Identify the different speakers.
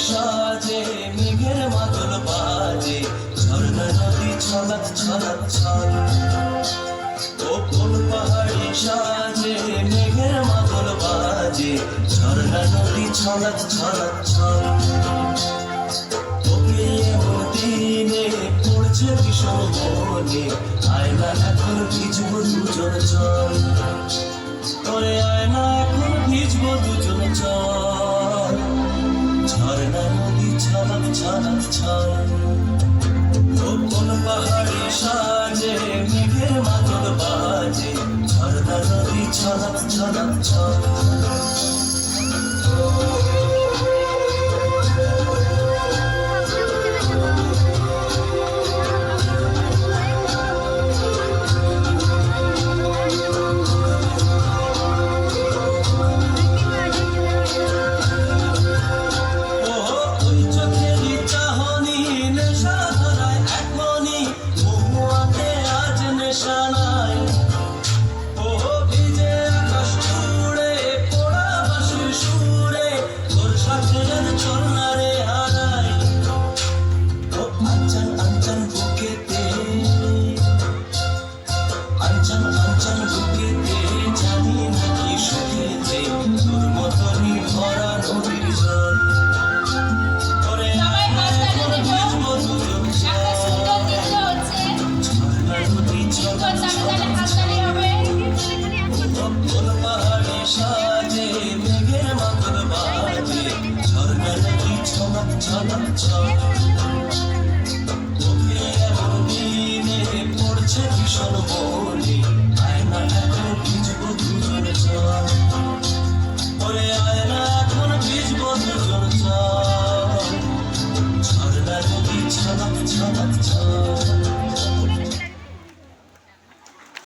Speaker 1: সাজে মেঘের মাদল বাজে, ঝর্ণা নদী ছলাৎ ছলাৎ ছল। ও কোন পাহাড়ি সাজে মেঘের মাদল বাজে, ঝর্ণা নদী ছলাৎ ছলাৎ ছল। তোকে এমন দিনে পড়ছে ভীষণ মনে, আয়না এখন ভিজবো দুজন চল। তোরে আয়না এখন ভিজবো দুজন চল। ঝর্ণা নদী ছলাৎ ছলাৎ ছল। ও কোন পাহাড়ি সাজে মেঘের মাদল বাজে, ঝর্ণা নদী ছলাৎ ছলাৎ ছল। তোকে এমন দিনে পড়ছে ভীষণ মনে, আয়না এখন ভিজবো দুজন চল। ওরে আয়না এখন ভিজবো দুজন চল। ঝর্ণা নদী ছলাৎ ছলাৎ ছল।